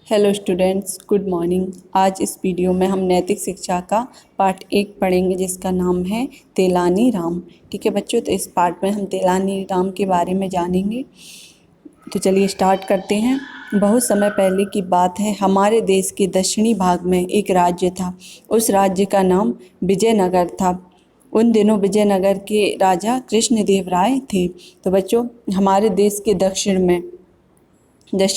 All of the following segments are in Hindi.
Hello students, good morning. आज इस वीडियो में हम नैतिक शिक्षा का पार्ट 1 पढ़ेंगे जिसका नाम है तेलानी राम। ठीक है बच्चों, तो इस पार्ट में हम तेलानी राम के बारे में जानेंगे। तो चलिए स्टार्ट करते हैं। बहुत समय पहले की बात है, हमारे देश के दक्षिणी भाग में एक राज्य था। उस राज्य का नाम विजयनगर था। उन दिनों विजयनगर के राजा कृष्णदेव राय थे। तो बच्चों, हमारे देश के दक्षिण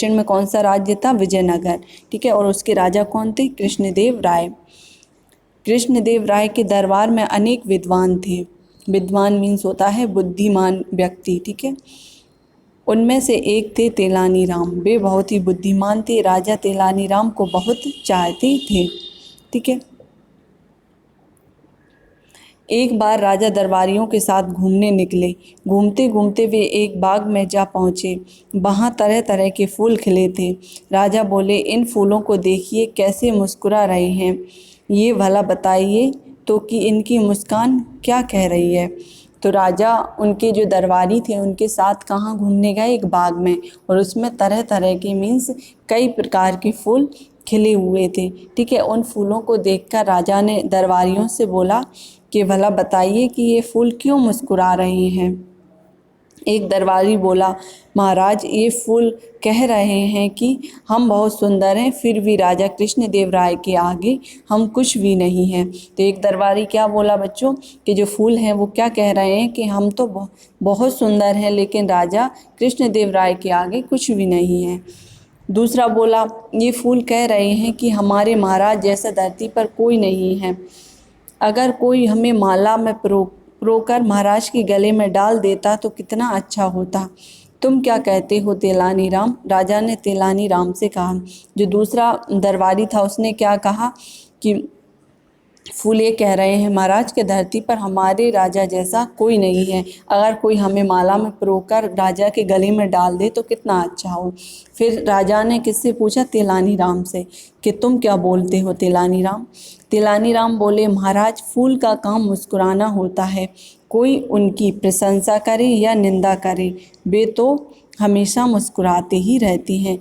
में कौन सा राज्य था? विजयनगर। ठीक है, और उसके राजा कौन थे? कृष्णदेव राय। कृष्णदेव राय के दरबार में अनेक विद्वान थे। विद्वान मीन्स होता है बुद्धिमान व्यक्ति। ठीक है, उनमें से एक थे तेलानी राम। वे बहुत ही बुद्धिमान थे। राजा तेलानी राम को बहुत चाहते थे। ठीक है, एक बार राजा दरबारियों के साथ घूमने निकले। घूमते घूमते वे एक बाग में जा पहुँचे। वहाँ तरह तरह के फूल खिले थे। राजा बोले, इन फूलों को देखिए कैसे मुस्कुरा रहे हैं। ये भला बताइए तो कि इनकी मुस्कान क्या कह रही है। तो राजा उनके जो दरबारी थे उनके साथ कहाँ घूमने गए? एक बाग में, और उसमें तरह तरह के मीन्स कई प्रकार के फूल खिले हुए थे। ठीक है, उन फूलों को देखकर राजा ने दरबारियों से बोला कि भला बताइए कि ये फूल क्यों मुस्कुरा रहे हैं। एक दरबारी बोला, महाराज ये फूल कह रहे हैं कि हम बहुत सुंदर हैं, फिर भी राजा कृष्णदेव राय के आगे हम कुछ भी नहीं हैं। तो एक दरबारी क्या बोला बच्चों, कि जो फूल हैं वो क्या कह रहे हैं कि हम तो बहुत सुंदर हैं, लेकिन राजा कृष्णदेव राय के आगे कुछ भी नहीं है। दूसरा बोला, ये फूल कह रहे हैं कि हमारे महाराज जैसा धरती पर कोई नहीं है। अगर कोई हमें माला में पिरोकर महाराज के गले में डाल देता तो कितना अच्छा होता। तुम क्या कहते हो तेलानी राम? राजा ने तेलानी राम से कहा। जो दूसरा दरबारी था उसने क्या कहा कि फूल ये कह रहे हैं महाराज के धरती पर हमारे राजा जैसा कोई नहीं है। अगर कोई हमें माला में पिरोकर राजा के गले में डाल दे तो कितना अच्छा हो। फिर राजा ने किससे पूछा? तेलानी राम से, कि तुम क्या बोलते हो तेलानी राम? तेलानी राम बोले, महाराज फूल का काम मुस्कुराना होता है। कोई उनकी प्रशंसा करे या निंदा करे, वे तो हमेशा मुस्कुराते ही रहती हैं।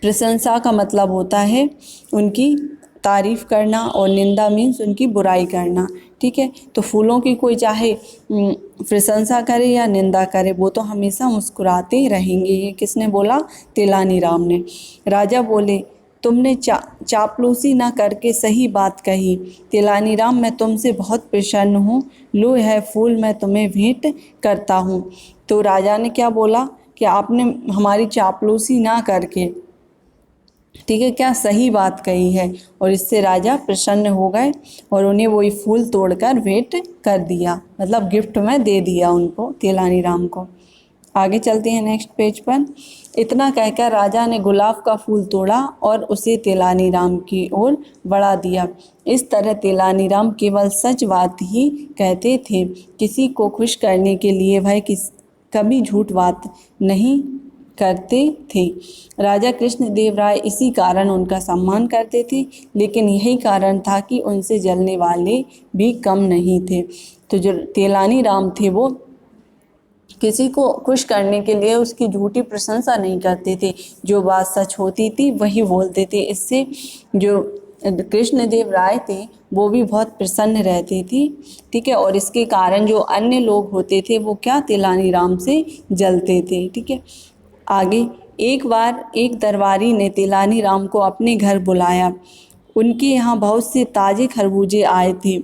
प्रशंसा का मतलब होता है उनकी तारीफ़ करना, और निंदा मीन्स उनकी बुराई करना। ठीक है, तो फूलों की कोई चाहे प्रशंसा करे या निंदा करे, वो तो हमेशा मुस्कुराते ही रहेंगे। ये किसने बोला? तेलानी राम ने। राजा बोले, तुमने चापलूसी ना करके सही बात कही। तेलानी राम, मैं तुमसे बहुत प्रसन्न हूँ। लो यह फूल मैं तुम्हें भेंट करता हूँ। तो राजा ने क्या बोला कि आपने हमारी चापलूसी ना करके, ठीक है, क्या सही बात कही है। और इससे राजा प्रसन्न हो गए और उन्हें वही फूल तोड़कर भेंट कर दिया, मतलब गिफ्ट में दे दिया उनको, तेलानी राम को। आगे चलते हैं नेक्स्ट पेज पर। इतना कहकर राजा ने गुलाब का फूल तोड़ा और उसे तेलानी राम की ओर बढ़ा दिया। इस तरह तेलानी राम केवल सच बात ही कहते थे। किसी को खुश करने के लिए वह कभी झूठ बात नहीं करते थे। राजा कृष्णदेव राय इसी कारण उनका सम्मान करते थे, लेकिन यही कारण था कि उनसे जलने वाले भी कम नहीं थे। तो जो तेलानी राम थे वो किसी को खुश करने के लिए उसकी झूठी प्रशंसा नहीं करते थे। जो बात सच होती थी वही बोलते थे। इससे जो कृष्णदेव राय थे वो भी बहुत प्रसन्न रहते थे। ठीक है, और इसके कारण जो अन्य लोग होते थे वो क्या? तेलानी राम से जलते थे। ठीक है, आगे एक बार एक दरबारी ने तेलानी राम को अपने घर बुलाया। उनके यहाँ बहुत से ताज़े खरबूजे आए थे।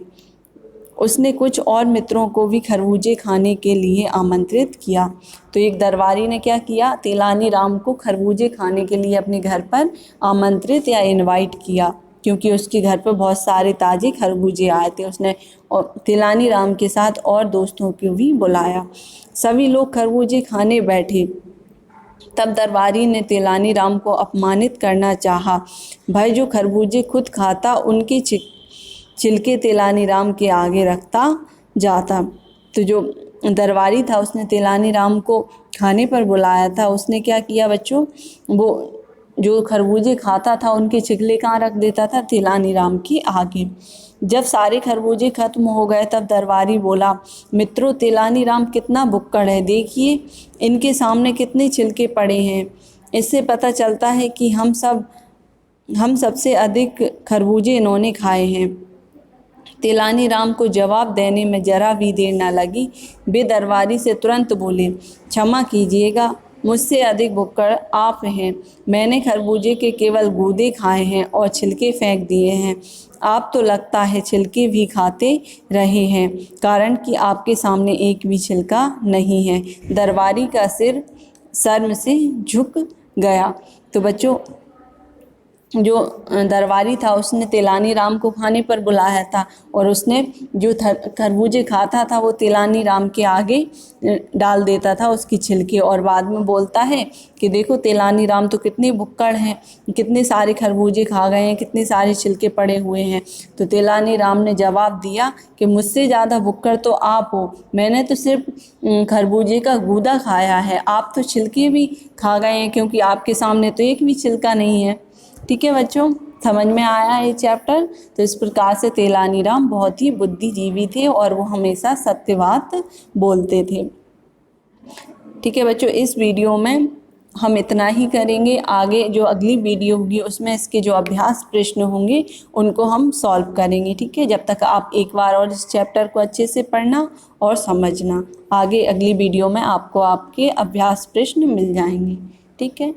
उसने कुछ और मित्रों को भी खरबूजे खाने के लिए आमंत्रित किया। तो एक दरबारी ने क्या किया? तेलानी राम को खरबूजे खाने के लिए अपने घर पर आमंत्रित या इनवाइट किया, क्योंकि उसके घर पर बहुत सारे ताज़े खरबूजे आए थे। उसने और तेलानी राम के साथ और दोस्तों को भी बुलाया। सभी लोग खरबूजे खाने बैठे। तब दरबारी ने तेलानी राम को अपमानित करना चाहा। भाई जो खरबूजे खुद खाता उनके छिलके तेलानी राम के आगे रखता जाता। तो जो दरबारी था उसने तेलानी राम को खाने पर बुलाया था। उसने क्या किया बच्चों? वो जो खरबूजे खाता था उनके छिलके कहाँ रख देता था? तेलानी राम के आगे। जब सारे खरबूजे खत्म हो गए तब दरबारी बोला, मित्रों तेलानी राम कितना भुक्कड़ है, देखिए इनके सामने कितने छिलके पड़े हैं। इससे पता चलता है कि हम सबसे अधिक खरबूजे इन्होंने खाए हैं। तेलानी को जवाब देने में जरा भी देर न लगी। वे दरबारी से तुरंत बोले, क्षमा कीजिएगा, मुझसे अधिक भुक्कड़ आप हैं। मैंने खरबूजे के केवल गूदे खाए हैं और छिलके फेंक दिए हैं। आप तो लगता है छिलके भी खाते रहे हैं, कारण कि आपके सामने एक भी छिलका नहीं है। दरबारी का सिर शर्म से झुक गया। तो बच्चों, जो दरबारी था उसने तेलानी राम को खाने पर बुलाया था और उसने जो खरबूजे खाता था वो तेलानी राम के आगे डाल देता था उसकी छिलके, और बाद में बोलता है कि देखो तेलानी राम तो कितने भुक्कड़ हैं, कितने सारे खरबूजे खा गए हैं, कितने सारे छिलके पड़े हुए हैं। तो तेलानी राम ने जवाब दिया कि मुझसे ज़्यादा भुक्कड़ तो आप हो, मैंने तो सिर्फ खरबूजे का गूदा खाया है, आप तो छिलके भी खा गए हैं, क्योंकि आपके सामने तो एक भी छिलका नहीं है। ठीक है बच्चों, समझ में आया ये चैप्टर। तो इस प्रकार से तेलानी राम बहुत ही बुद्धिजीवी थे और वो हमेशा सत्य बात बोलते थे। ठीक है बच्चों, इस वीडियो में हम इतना ही करेंगे। आगे जो अगली वीडियो होगी उसमें इसके जो अभ्यास प्रश्न होंगे उनको हम सॉल्व करेंगे। ठीक है, जब तक आप एक बार और इस चैप्टर को अच्छे से पढ़ना और समझना। आगे अगली वीडियो में आपको आपके अभ्यास प्रश्न मिल जाएंगे। ठीक है।